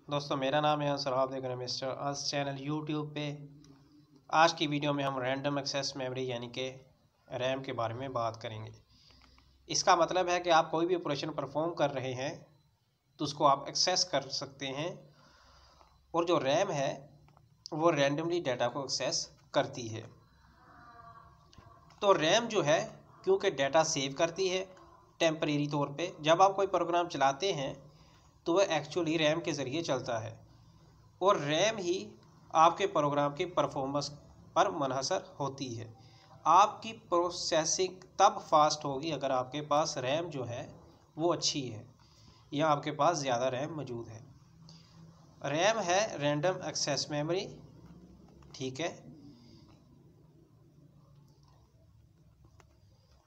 दोस्तों मेरा नाम है अंसर, आप देख रहे हैं मिस्टर अंस चैनल यूट्यूब पे। आज की वीडियो में हम रैंडम एक्सेस मेमोरी यानी कि रैम के बारे में बात करेंगे। इसका मतलब है कि आप कोई भी ऑपरेशन परफॉर्म कर रहे हैं तो उसको आप एक्सेस कर सकते हैं, और जो रैम है वो रैंडमली डाटा को एक्सेस करती है। तो रैम जो है क्योंकि डाटा सेव करती है टेम्परेरी तौर पे, जब आप कोई प्रोग्राम चलाते हैं तो वह एक्चुअली रैम के ज़रिए चलता है, और रैम ही आपके प्रोग्राम के परफॉर्मेंस पर मुनहसर होती है। आपकी प्रोसेसिंग तब फास्ट होगी अगर आपके पास रैम जो है वो अच्छी है या आपके पास ज़्यादा रैम मौजूद है। रैम है रैंडम एक्सेस मेमोरी, ठीक है,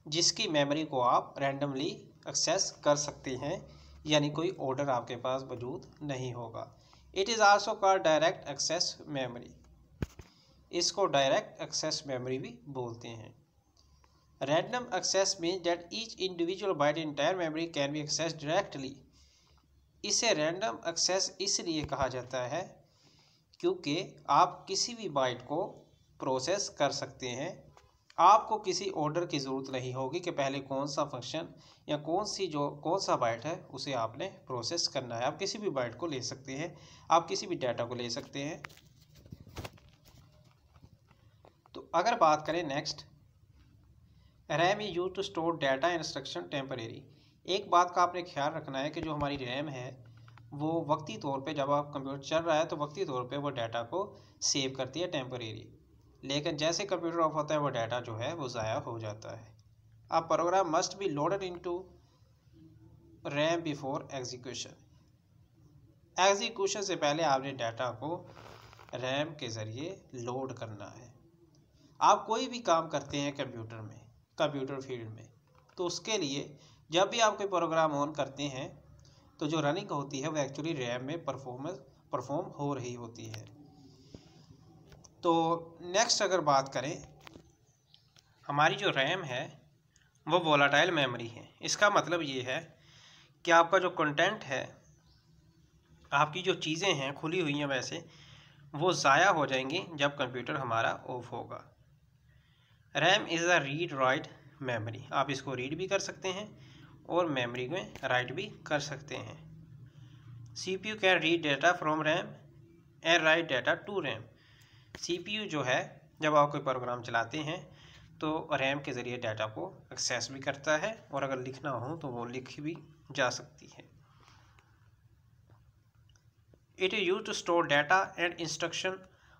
जिसकी मेमोरी को आप रैंडमली एक्सेस कर सकते हैं, यानी कोई ऑर्डर आपके पास मौजूद नहीं होगा। It is also called direct access memory. इसको डायरेक्ट एक्सेस मेमोरी भी बोलते हैं। Random access means that each individual byte in entire memory can be access directly. इसे रैंडम एक्सेस इसलिए कहा जाता है क्योंकि आप किसी भी बाइट को प्रोसेस कर सकते हैं। आपको किसी ऑर्डर की ज़रूरत नहीं होगी कि पहले कौन सा फंक्शन या कौन सा बाइट है उसे आपने प्रोसेस करना है। आप किसी भी बाइट को ले सकते हैं, आप किसी भी डाटा को ले सकते हैं। तो अगर बात करें next, RAM is use to store data instruction temporary. एक बात का आपने ख्याल रखना है कि जो हमारी रैम है वो वक्ती तौर पे, जब आप कंप्यूटर चल रहा है तो वक्ती तौर पे वो डाटा को सेव करती है टेम्परेरी, लेकिन जैसे कंप्यूटर ऑफ होता है वो डाटा जो है वो ज़ाया हो जाता है। अब program must be loaded into RAM before execution. Execution से पहले आपने डाटा को रैम के ज़रिए लोड करना है। आप कोई भी काम करते हैं कंप्यूटर में, कंप्यूटर फील्ड में, तो उसके लिए जब भी आप कोई प्रोग्राम ऑन करते हैं तो जो रनिंग होती है वो एक्चुअली रैम में परफॉर्म हो रही होती है। तो नेक्स्ट अगर बात करें, हमारी जो रैम है वो वोलाटाइल मेमोरी है। इसका मतलब ये है कि आपका जो कंटेंट है, आपकी जो चीज़ें हैं खुली हुई हैं वैसे, वो ज़ाया हो जाएंगी जब कंप्यूटर हमारा ऑफ होगा। RAM is a read write memory. आप इसको रीड भी कर सकते हैं और मेमोरी में राइट भी कर सकते हैं। CPU can read data from RAM and write data to RAM. CPU जो है जब आप कोई प्रोग्राम चलाते हैं तो रैम के ज़रिए डाटा को एक्सेस भी करता है, और अगर लिखना हो तो वो लिख भी जा सकती है। It is use to store data and instruction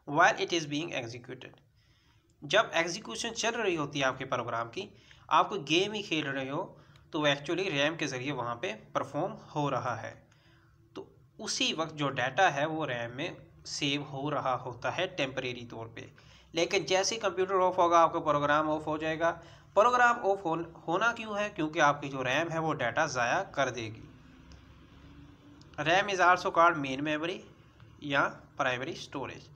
while it is being executed. जब एग्जीक्यूशन चल रही होती है आपके प्रोग्राम की, आप कोई गेम ही खेल रहे हो, तो एक्चुअली रैम के ज़रिए वहाँ पे परफॉर्म हो रहा है, तो उसी वक्त जो डाटा है वो रैम में सेव हो रहा होता है टेम्परेरी तौर पे। लेकिन जैसे ही कंप्यूटर ऑफ होगा आपका प्रोग्राम ऑफ हो जाएगा। प्रोग्राम ऑफ होना क्यों है? क्योंकि आपकी जो रैम है वो डाटा ज़ाया कर देगी। RAM is also called main memory या प्राइमरी स्टोरेज।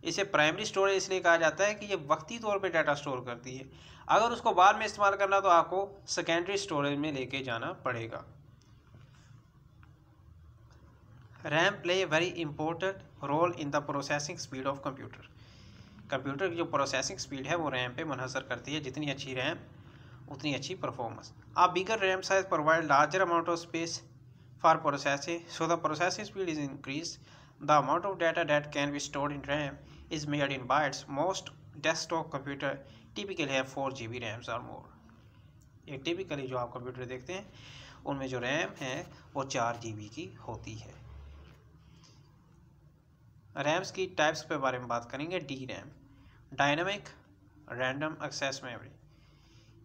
इसे प्राइमरी स्टोरेज इसलिए कहा जाता है कि ये वक्ती तौर पे डाटा स्टोर करती है। अगर उसको बाद में इस्तेमाल करना तो आपको सेकेंडरी स्टोरेज में लेके जाना पड़ेगा। RAM play very important role in the processing speed of computer. Computer की जो प्रोसेसिंग स्पीड है वो रैम पे मुनहसर करती है। जितनी अच्छी रैम उतनी अच्छी performance. A bigger RAM size provide larger amount of space for processing, so the processing speed is increased. The amount of data that can be stored in RAM is measured in bytes. Most desktop computer typically have 4 GB RAMs or more. ये typically जो आप computer देखते हैं उनमें जो RAM है वो 4 GB की होती है। रैम्स की टाइप्स पे बारे में बात करेंगे। D RAM, dynamic random access memory.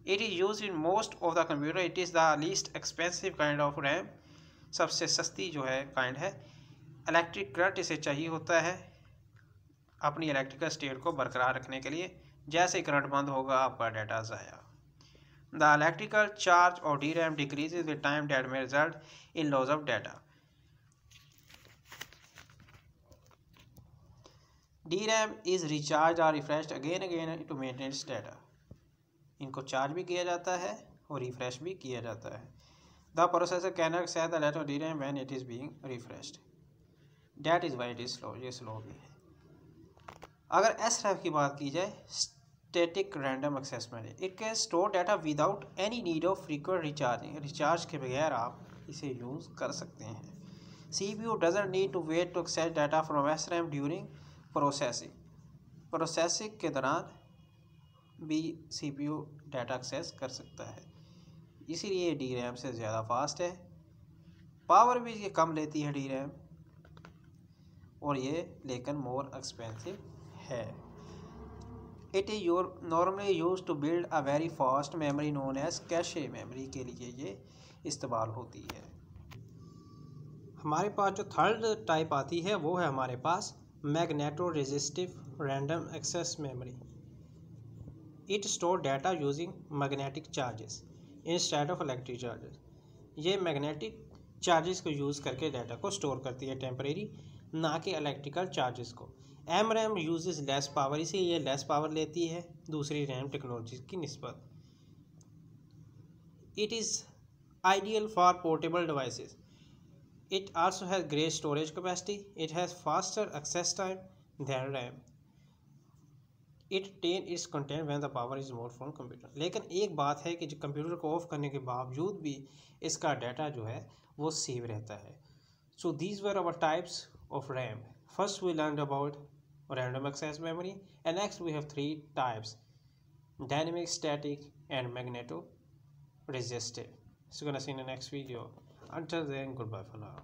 It is used in most of the computer. It is the least expensive kind of RAM. सबसे सस्ती जो है काइंड है। इलेक्ट्रिक करंट इसे चाहिए होता है अपनी इलेक्ट्रिकल स्टेट को बरकरार रखने के लिए। जैसे ही करंट बंद होगा आपका डाटा ज़ाया। The electrical charge of D RAM decreases with time that may result in loss of data. D RAM is recharge और refreshed again to maintain data. इनको चार्ज भी किया जाता है और रिफ्रेश भी किया जाता है। The processor can access the data D RAM when it is being refreshed. That is why it is slow, ये स्लो भी है। अगर SRAM की बात की जाए, static random access memory, it can store data without any need of frequent recharging, recharge के बगैर आप इसे यूज़ कर सकते हैं। CPU doesn't need to wait to access data from SRAM during processing, processing के दौरान भी CPU डाटा एक्सेस कर सकता है, इसीलिए DRAM से ज़्यादा फास्ट है। पावर भी ये कम लेती है DRAM, और ये लेकिन मोर एक्सपेंसिव है। It is normally use to build a very fast memory known as cache memory के लिए ये इस्तेमाल होती है। हमारे पास जो थर्ड टाइप आती है वो है हमारे पास magneto resistive random access memory. It store data using magnetic charges instead of electric charges. ये मैग्नेटिक चार्जेस को यूज़ करके डाटा को स्टोर करती है टेम्परेरी, ना कि इलेक्ट्रिकल चार्जेस को। MRAM यूजेस लेस पावर, इसीलिए ये लेस पावर लेती है दूसरी रैम टेक्नोलॉजी की निस्बत। It is ideal for portable devices. It also has great storage capacity. It has faster access time than RAM. It retains its content when the power is more from computer. लेकिन एक बात है कि जो computer को of करने के बावजूद भी इसका डाटा जो है वो सेव रहता है। So these were our types of RAM. First we learned about random access memory, and next we have three types: dynamic, static, and magneto resistive. So we're gonna see in the next video. Until then, goodbye for now.